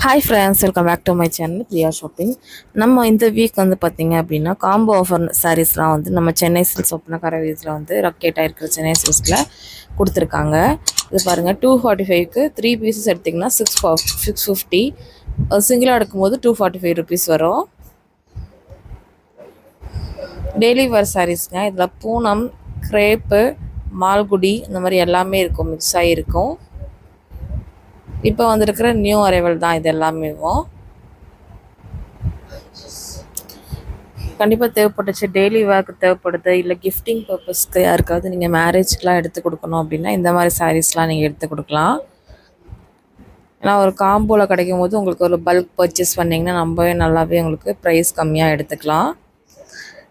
Hi friends, welcome back to my channel Priya shopping. நம்ம இந்த week வந்து பார்த்திங்க அப்படின்னா காம்போ ஆஃபர் சாரீஸ்லாம் வந்து நம்ம சென்னை சில்க்ஸ் ஒப்பனக்கார வீஸில் வந்து ரொக்கேட்டாக இருக்கிற சென்னை சில்க்ஸில் கொடுத்துருக்காங்க. இது பாருங்கள், 245க்கு 3 பீசஸ் எடுத்திங்கன்னா 650, சிங்கிளாக எடுக்கும்போது 245 ருபீஸ் வரும். டெய்லி வேர் சாரீஸ்ங்க. இதில் பூனம், கிரேப்பு, மால்குடி இந்த மாதிரி எல்லாமே இருக்கும், மிக்ஸ் ஆகிருக்கும். இப்போ வந்துருக்கிற நியூ அரைவல் தான் இது எல்லாமே. கண்டிப்பாக தேவைப்பட்டுச்சு, டெய்லி வேர்க்கு தேவைப்படுது, இல்லை கிஃப்டிங் பர்பஸ்க்கு யாருக்காவது நீங்கள் மேரேஜ்க்கெலாம் எடுத்து கொடுக்கணும் அப்படின்னா இந்த மாதிரி சாரீஸ்லாம் நீங்கள் எடுத்து கொடுக்கலாம். ஏன்னா ஒரு காம்போவில் கிடைக்கும் போது உங்களுக்கு ஒரு பல்க் பர்ச்சேஸ் பண்ணிங்கன்னா ரொம்பவே நல்லாவே உங்களுக்கு ப்ரைஸ் கம்மியாக எடுத்துக்கலாம்.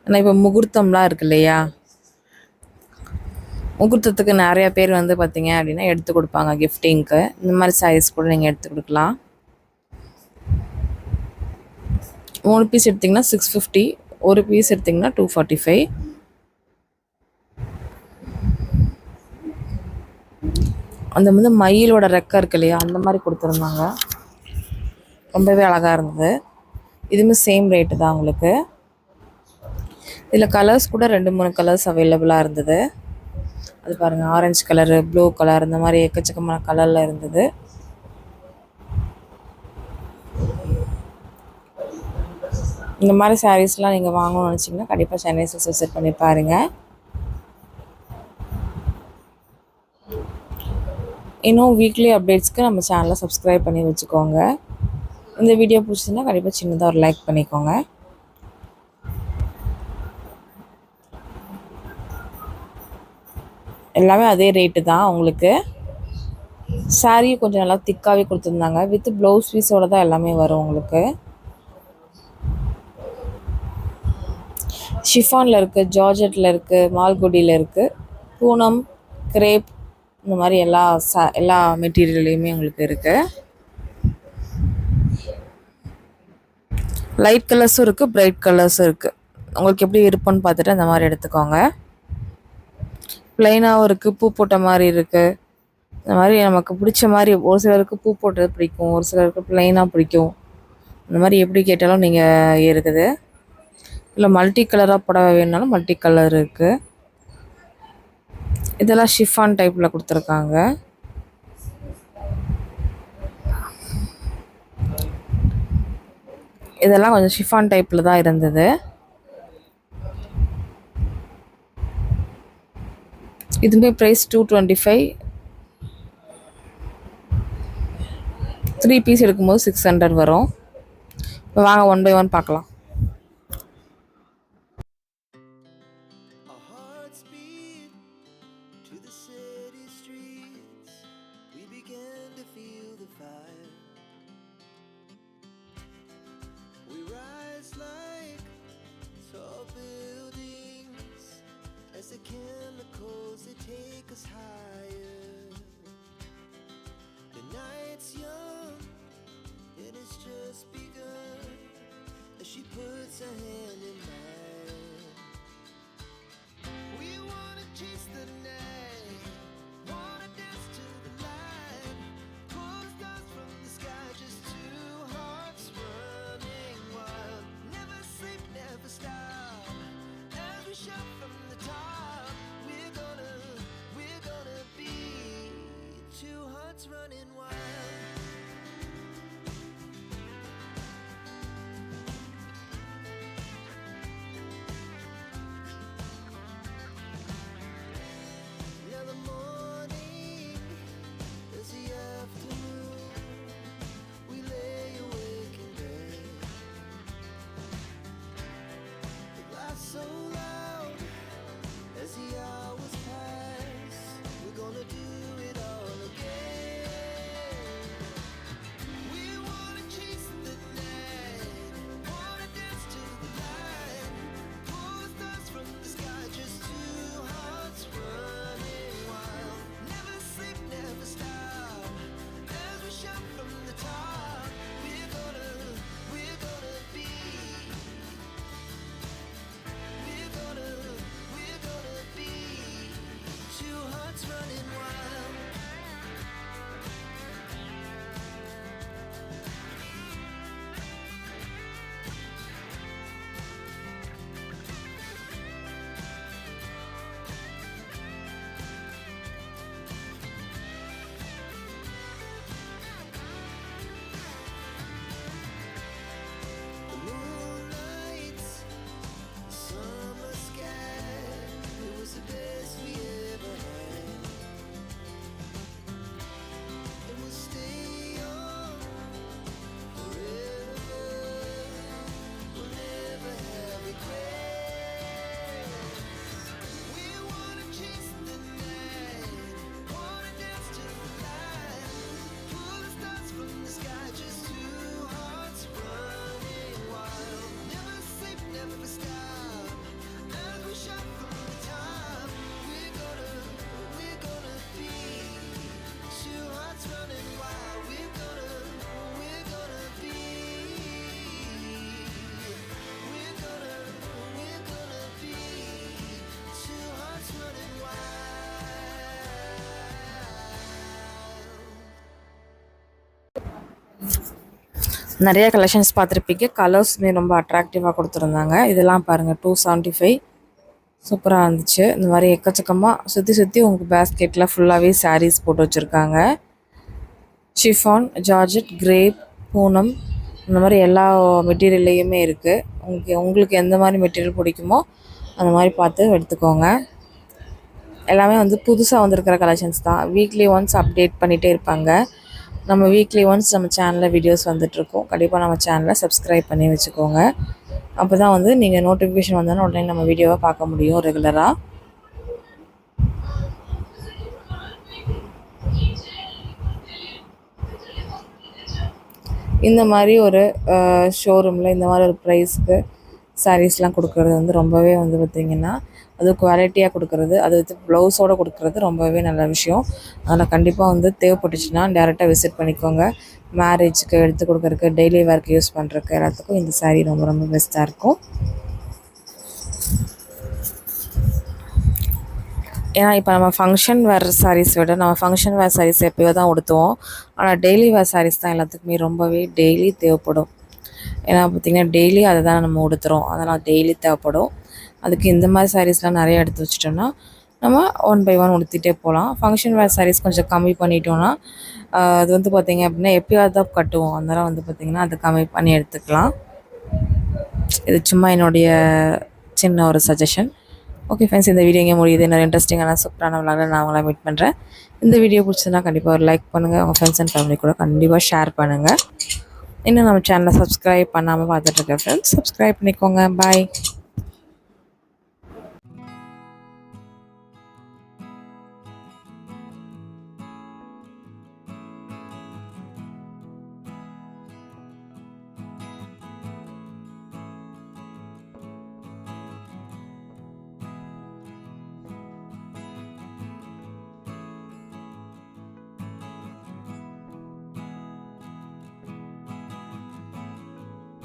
ஏன்னா இப்போ முகூர்த்தம்லாம் இருக்கு இல்லையா, முகூர்த்தத்துக்கு நிறையா பேர் வந்து பார்த்திங்க அப்படின்னா எடுத்து கொடுப்பாங்க கிஃப்டிங்க்கு. இந்த மாதிரி சாரீஸ் கூட நீங்கள் எடுத்து கொடுக்கலாம். 3 பீஸ் எடுத்திங்கன்னா 650, ஒரு பீஸ் எடுத்திங்கன்னா 245. அந்த வந்து மயிலோட ரெக்கை இருக்கு இல்லையா, அந்த மாதிரி கொடுத்துருந்தாங்க. ரொம்பவே அழகாக இருந்தது. இதுவுமே சேம் ரேட்டு தான் உங்களுக்கு. இதில் கலர்ஸ் கூட 2-3 கலர்ஸ் அவைலபிளாக இருந்தது. அது பாருங்கள், ஆரஞ்சு கலரு, ப்ளூ கலர், இந்த மாதிரி எக்கச்சக்கமான கலரில் இருந்தது. இந்த மாதிரி சாரீஸ்லாம் நீங்கள் வாங்கணும்னு நினச்சிங்கன்னா கண்டிப்பாக சென்னை சில்க்ஸ் விசிட் பண்ணி பாருங்கள். இன்னும் வீக்லி அப்டேட்ஸ்க்கு நம்ம சேனலை சப்ஸ்கிரைப் பண்ணி வச்சுக்கோங்க. இந்த வீடியோ பிடிச்சிருந்தா கண்டிப்பாக சின்னதாக ஒரு லைக் பண்ணிக்கோங்க. எல்லாமே அதே ரேட்டு தான் உங்களுக்கு. சாரீ கொஞ்சம் நல்லா திக்காகவே கொடுத்துருந்தாங்க. வித் ப்ளவுஸ் பீஸோடு தான் எல்லாமே வரும் உங்களுக்கு. ஷிஃபானில் இருக்குது, ஜார்ஜெட்டில் இருக்குது, மால்குடியில் இருக்குது, பூனம், கிரேப், இந்த மாதிரி எல்லா மெட்டீரியல்லையுமே உங்களுக்கு இருக்குது. லைட் கலர்ஸும் இருக்குது, பிரைட் கலர்ஸும் இருக்குது. உங்களுக்கு எப்படி விருப்பம்னு பார்த்துட்டு அந்த மாதிரி எடுத்துக்கோங்க. ப்ளைனாகவும் இருக்குது, பூ போட்ட மாதிரி இருக்குது. இந்த மாதிரி நமக்கு பிடிச்ச மாதிரி, ஒரு சிலருக்கு பூ போட்டது பிடிக்கும், ஒரு சிலருக்கு ப்ளைனாக பிடிக்கும். இந்த மாதிரி எப்படி கேட்டாலும் நீங்கள் இருக்குது. இல்லை மல்டி கலராக புடவை வேணுனாலும் மல்டி கலர் இருக்குது. இதெல்லாம் ஷிஃபான் டைப்பில் கொடுத்துருக்காங்க. இதெல்லாம் கொஞ்சம் ஷிஃபான் டைப்பில் தான் இருந்தது. இதுமே ப்ரைஸ் 225. 3 பீஸ் எடுக்கும்போது 600 வரும். இப்போ வாங்க 1 by 1 பார்க்கலாம். As the chemicals, they take us higher. The night's young, and it's just begun. As she puts her hand in mine, we wanna chase the night, wanna dance to the light, pull stars from the sky, just two hearts running wild. Never sleep, never stop, as we shout from the top. Running wild. Now the morning is the afternoon. We lay awake in bed. The laughs so loud as the hours pass. We're gonna do it all again. நிறைய collections பார்த்துருப்பீங்க. கலர்ஸுமே ரொம்ப அட்ராக்டிவாக கொடுத்துருந்தாங்க. இதெல்லாம் பாருங்கள் 275 சூப்பராக இருந்துச்சு. இந்த மாதிரி எக்கச்சக்கமாக சுற்றி சுற்றி உங்களுக்கு பேஸ்கெட்டில் ஃபுல்லாகவே சாரீஸ் போட்டு வச்சுருக்காங்க. ஷிஃபான், ஜார்ஜெட், கிரேப், பூனம் இந்த மாதிரி எல்லா மெட்டீரியல்லையுமே இருக்குது. உங்களுக்கு எந்த மாதிரி மெட்டீரியல் பிடிக்குமோ அந்த மாதிரி பார்த்து எடுத்துக்கோங்க. எல்லாமே வந்து புதுசாக வந்திருக்கிற கலெக்ஷன்ஸ் தான். வீக்லி ஒன்ஸ் அப்டேட் பண்ணிகிட்டே இருப்பாங்க. நம்ம வீக்லி ஒன்ஸ் நம்ம சேனலில் வீடியோஸ் வந்துட்டுருக்கோம். கண்டிப்பாக நம்ம சேனலை சப்ஸ்கிரைப் பண்ணி வச்சுக்கோங்க. அப்போ தான் வந்து நீங்கள் நோட்டிஃபிகேஷன் வந்தோன்னா உடனே நம்ம வீடியோவை பார்க்க முடியும் ரெகுலராக. இந்த மாதிரி ஒரு ஷோரூமில் இந்த மாதிரி ஒரு ப்ரைஸ்க்கு சாரீஸ்லாம் கொடுக்குறது வந்து ரொம்பவே வந்து பார்த்திங்கன்னா அது குவாலிட்டியாக கொடுக்குறது, அது வந்து ப்ளவுஸோடு கொடுக்குறது ரொம்பவே நல்ல விஷயம். அதில் கண்டிப்பாக வந்து தேவைப்பட்டுச்சுன்னா டேரெக்டாக விசிட் பண்ணிக்கோங்க. மேரேஜுக்கு எடுத்து கொடுக்குறதுக்கு, டெய்லி வேர்க்கு யூஸ் பண்ணுறதுக்கு எல்லாத்துக்கும் இந்த சாரீ ரொம்ப ரொம்ப பெஸ்ட்டாக இருக்கும். ஏன்னா இப்போ நம்ம ஃபங்க்ஷன் வேர் சாரீஸ் விட நம்ம ஃபங்க்ஷன் வேர் சாரீஸ் எப்போயோ தான் உடுத்துவோம். ஆனால் டெய்லி வேர் சாரீஸ் தான் எல்லாத்துக்குமே ரொம்பவே டெய்லி தேவைப்படும். ஏன்னா பார்த்திங்கன்னா டெய்லி அதை தான் நம்ம உடுத்துகிறோம். அதனால் டெய்லி தேவைப்படும். அதுக்கு இந்த மாதிரி சாரீஸ்லாம் நிறைய எடுத்து வச்சிட்டோம்னா நம்ம 1 by 1 உடுத்திட்டே போகலாம். ஃபங்க்ஷன் வேர் சாரீஸ் கொஞ்சம் கம்மி பண்ணிட்டோன்னா அது வந்து பார்த்திங்க அப்படின்னா எப்போயாவது தான் கட்டுவோம். அதனால் வந்து பார்த்திங்கன்னா அதை கம்மி பண்ணி எடுத்துக்கலாம். இது சும்மா என்னுடைய சின்ன ஒரு சஜஷன். ஓகே ஃப்ரெண்ட்ஸ், இந்த வீடியோ இங்கே முடியுது. இன்னொரு இன்ட்ரெஸ்டிங்கான சூப்பரான விளாட நான் உங்களை மீட் பண்ணுறேன். இந்த வீடியோ பிடிச்சதுன்னா கண்டிப்பாக ஒரு லைக் பண்ணுங்கள். உங்கள் ஃப்ரெண்ட்ஸ் அண்ட் ஃபேமிலி கூட கண்டிப்பாக ஷேர் பண்ணுங்கள். இன்னும் நம்ம சேனலை சப்ஸ்கிரைப் பண்ணாமல் பார்த்துட்ருக்கேன் ஃப்ரெண்ட்ஸ், சப்ஸ்கிரைப் பண்ணிக்கோங்க. பாய்.